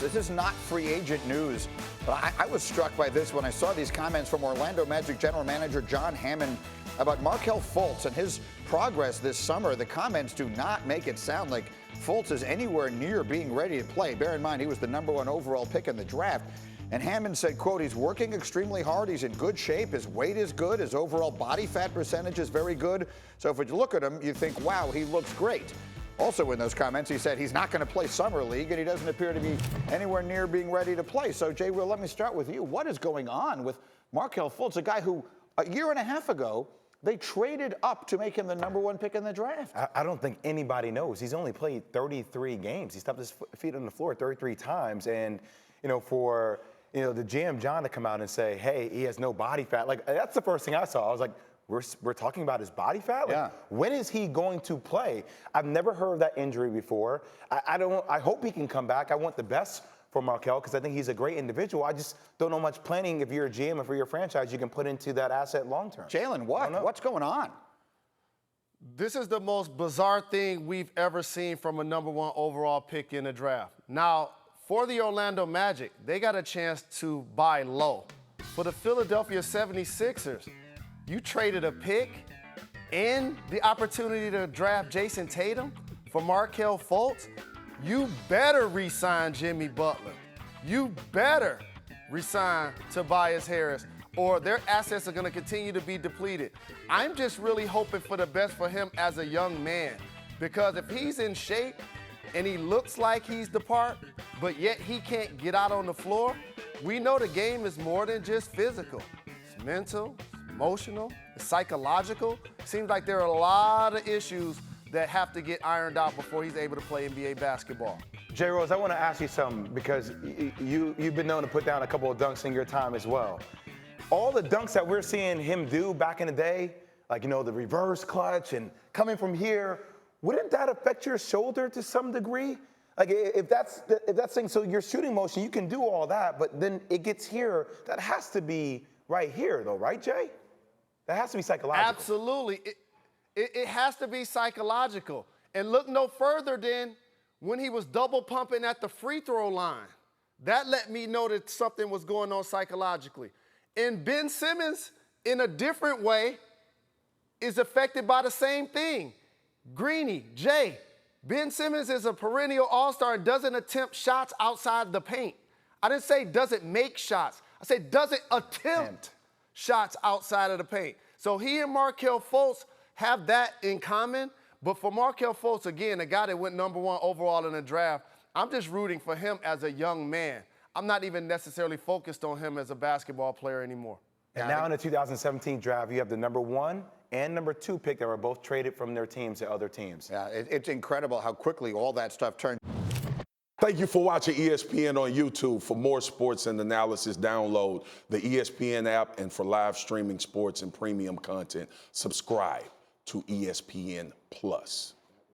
This is not free agent news, but I was struck by this when I saw these comments from Orlando Magic general manager John Hammonds about Markelle Fultz and his progress this summer. The comments do not make it sound like Fultz is anywhere near being ready to play. Bear in mind, he was the #1 overall pick in the draft. And Hammond said, quote, he's working extremely hard. He's in good shape. His weight is good. His overall body fat percentage is very good. So if you look at him, you think, wow, he looks great. Also in those comments, he said he's not going to play Summer League, and he doesn't appear to be anywhere near being ready to play. So, Jay, Will, let me start with you. What is going on with Markelle Fultz, a guy who a year and a half ago, they traded up to make him the #1 pick in the draft? I don't think anybody knows. He's only played 33 games. He stepped his feet on the floor 33 times. And, for the GM John to come out and say, hey, he has no body fat, like, that's the first thing I saw. I was like, we're talking about his body fat? Like, yeah. When is he going to play? I've never heard of that injury before. I hope he can come back. I want the best for Markelle because I think he's a great individual. I just don't know much planning if you're a GM or for your franchise you can put into that asset long term. Jalen, what's going on? This is the most bizarre thing we've ever seen from a #1 overall pick in the draft. Now, for the Orlando Magic, they got a chance to buy low. For the Philadelphia 76ers, you traded a pick and the opportunity to draft Jason Tatum for Markelle Fultz. You better re-sign Jimmy Butler. You better re-sign Tobias Harris, or their assets are going to continue to be depleted. I'm just really hoping for the best for him as a young man, because if he's in shape and he looks like he's the part, but yet he can't get out on the floor, we know the game is more than just physical. It's mental, it's emotional, it's psychological. Seems like there are a lot of issues that have to get ironed out before he's able to play NBA basketball. Jay Rose, I want to ask you something because you've been known to put down a couple of dunks in your time as well. All the dunks that we're seeing him do back in the day, like, the reverse clutch and coming from here, wouldn't that affect your shoulder to some degree? Like, if that's thing, so your shooting motion, you can do all that, but then it gets here, that has to be right here though, right, Jay? That has to be psychological. Absolutely. It has to be psychological. And look no further than when he was double pumping at the free throw line. That let me know that something was going on psychologically. And Ben Simmons, in a different way, is affected by the same thing. Greeny, Jay, Ben Simmons is a perennial all-star and doesn't attempt shots outside the paint. I didn't say doesn't make shots. I said doesn't attempt shots outside of the paint. So he and Markelle Fultz have that in common. But for Markelle Fultz, again, a guy that went #1 overall in the draft, I'm just rooting for him as a young man. I'm not even necessarily focused on him as a basketball player anymore. And now in the 2017 draft, you have the #1 and #2 pick that were both traded from their teams to other teams. Yeah, it's incredible how quickly all that stuff turned. Thank you for watching ESPN on YouTube. For more sports and analysis, download the ESPN app, and for live streaming sports and premium content, subscribe to ESPN Plus.